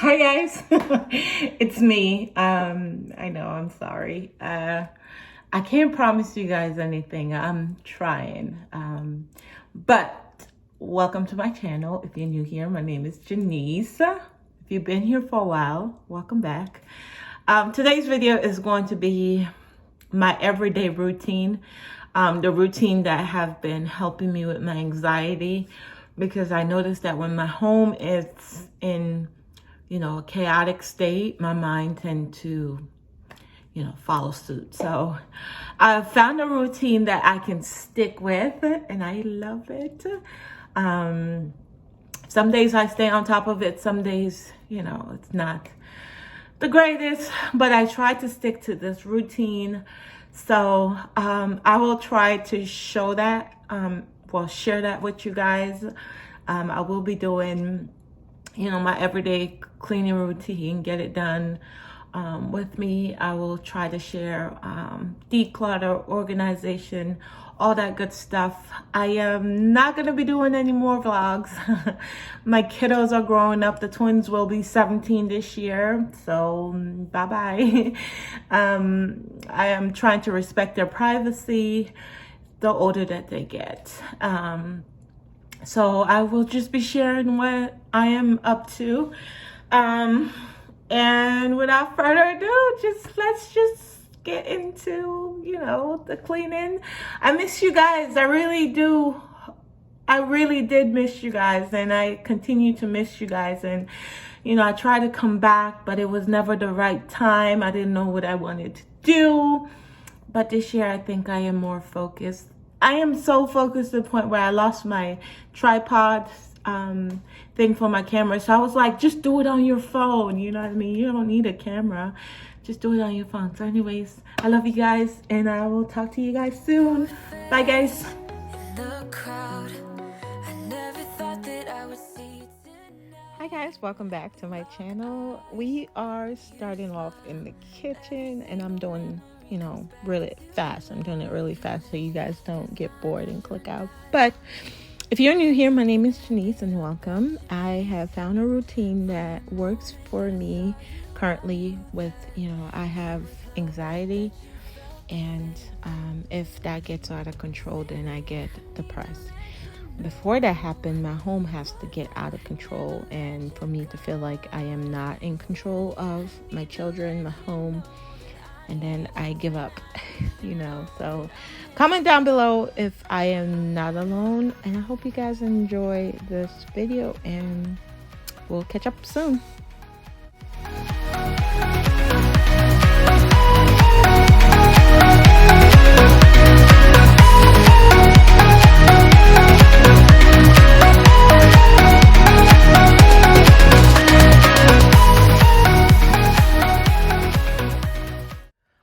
Hi guys, it's me. I know, I'm sorry. I can't promise you guys anything. I'm trying. But welcome to my channel. If you're new here, my name is Janice. If you've been here for a while, welcome back. Today's video is going to be my everyday routine. The routine that have been helping me with my anxiety, because I noticed that when my home is in a chaotic state, my mind tend to, follow suit. So I found a routine that I can stick with and I love it. Some days I stay on top of it. Some days, it's not the greatest, but I try to stick to this routine. So I will try to show that, share that with you guys. I will be doing my everyday cleaning routine, get it done with me. I will try to share declutter, organization, all that good stuff. I am not going to be doing any more vlogs. My kiddos are growing up. The twins will be 17 this year, so bye-bye. I am trying to respect their privacy the older that they get. So I will just be sharing what I am up to. And without further ado, let's get into, the cleaning. I miss you guys. I really do. I really did miss you guys, and I continue to miss you guys. And, I tried to come back, but it was never the right time. I didn't know what I wanted to do. But this year, I think I am more focused. I am so focused to the point where I lost my tripod thing for my camera. So I was like, just do it on your phone. You know what I mean? You don't need a camera. Just do it on your phone. So anyways, I love you guys, and I will talk to you guys soon. Bye, guys. Hi guys, welcome back to my channel. We are starting off in the kitchen, and I'm doing really fast. I'm doing it really fast so you guys don't get bored and click out. But if you're new here, my name is Janice and welcome. I have found a routine that works for me currently with, I have anxiety, and if that gets out of control, then I get depressed. Before that happened, my home has to get out of control, and for me to feel like I am not in control of my children, my home, and then I give up, So comment down below if I am not alone, and I hope you guys enjoy this video, and we'll catch up soon.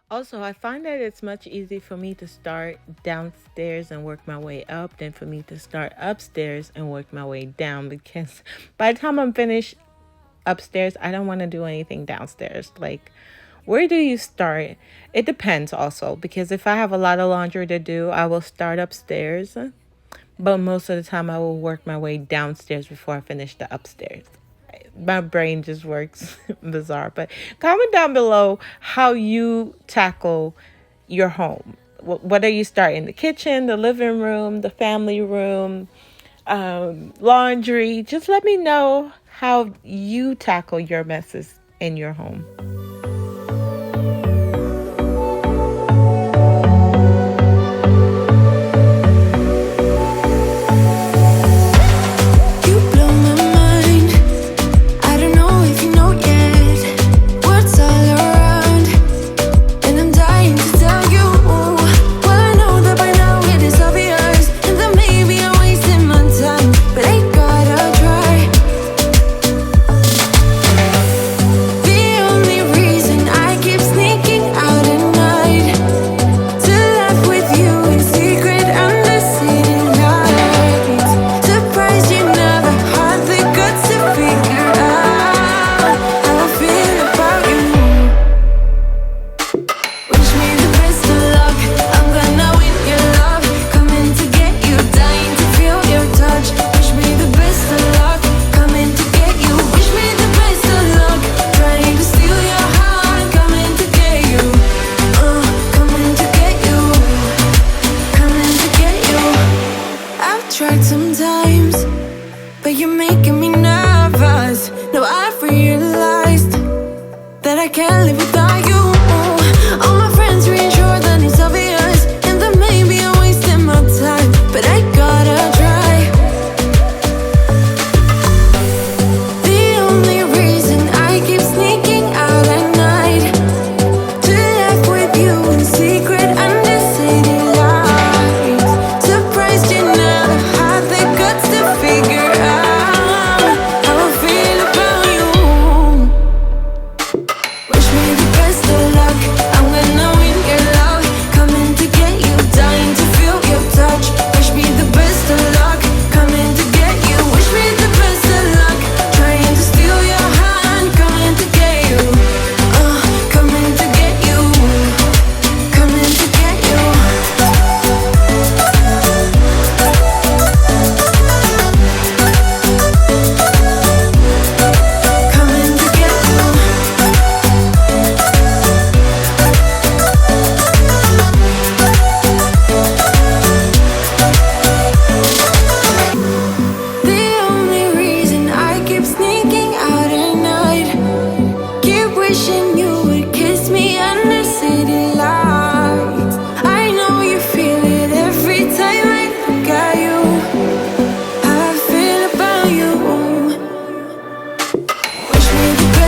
Also, I find that it's much easier for me to start downstairs and work my way up than for me to start upstairs and work my way down, because by the time I'm finished upstairs, I don't want to do anything downstairs. Like, where do you start? It depends also, because if I have a lot of laundry to do, I will start upstairs, but most of the time I will work my way downstairs before I finish the upstairs. My brain just works bizarre. But comment down below how you tackle your home. Whether you start in the kitchen, the living room, the family room, laundry. Just let me know how you tackle your messes in your home. Only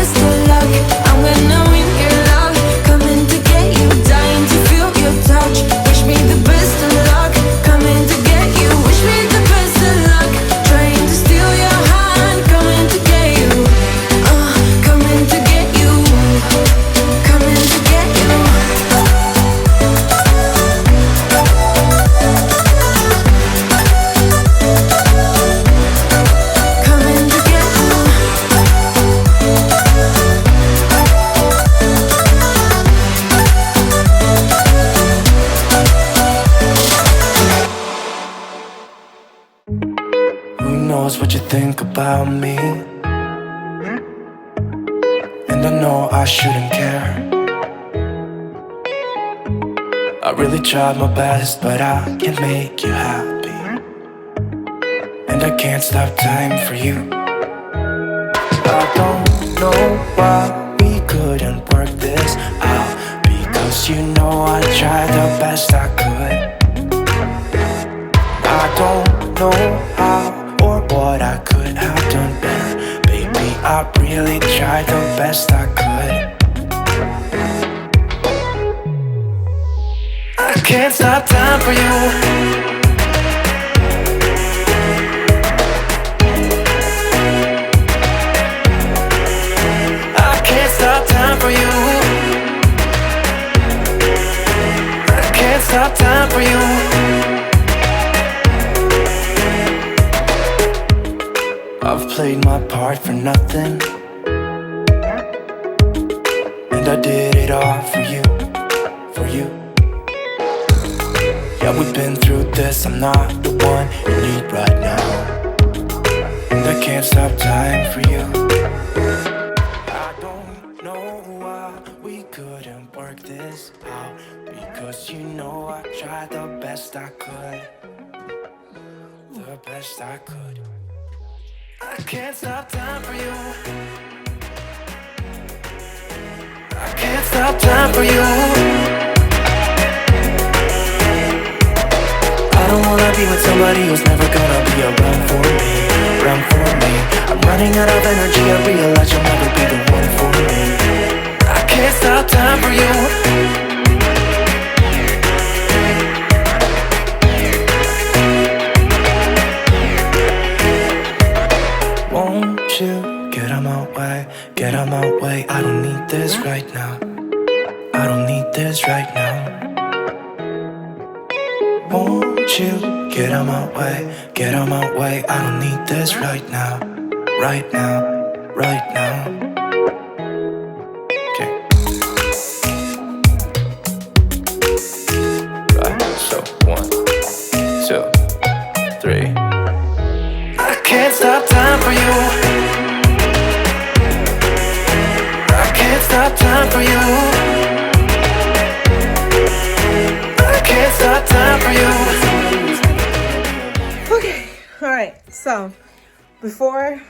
best of luck. I'm gonna win your love, coming to get you, dying to feel your touch. Wish me the best of luck, coming to get you. Wish me the best of luck, trying to steal your heart, coming to get you. Coming to get you, coming to get you. Coming to get you. Who knows what you think about me? And I know I shouldn't care. I really tried my best, but I can't make you happy. And I can't stop time for you. I don't know why we couldn't work this out, because you know I tried the best I could. I don't know how or what I could have done better. Baby, I really tried the best I could. I can't stop time for you. I can't stop time for you. I can't stop time for you. I've played my part for nothing, and I did it all for you, for you. Yeah, we've been through this, I'm not the one you need right now. And I can't stop time for you. I don't know why we couldn't work this out, because you know I tried the best I could. The best I could. I can't stop time for you. I can't stop time for you. I don't wanna be with somebody who's never gonna be around for me, around for me. I'm running out of energy, I realize you'll never be the one for me. I can't stop time for you. Won't you get out my way, get out my way. I don't need this right now. I don't need this right now. Won't you get out my way, get out my way. I don't need this right now, right now, right now. Okay. Right, so 1, 2, 3. I can't stop time for you. I can't stop time for you. I can't stop time for you. Okay, all right. So before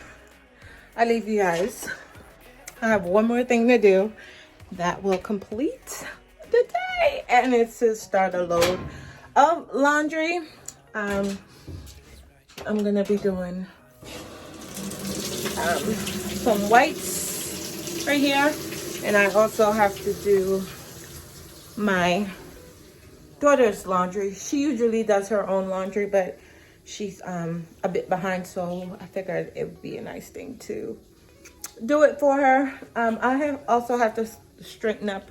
I leave you guys, I have one more thing to do that will complete the day, and it's to start a load of laundry. I'm gonna be doing some whites right here, and I also have to do my daughter's laundry. She usually does her own laundry, but she's a bit behind, so I figured it would be a nice thing to do it for her. I also have to straighten up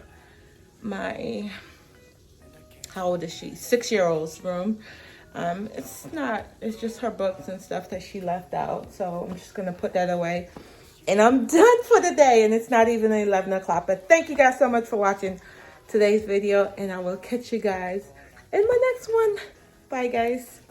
my, how old is she, 6-year-old's room. It's just her books and stuff that she left out, so I'm just gonna put that away, and I'm done for the day. And it's not even 11 o'clock. But thank you guys so much for watching today's video, and I will catch you guys in my next one. Bye guys.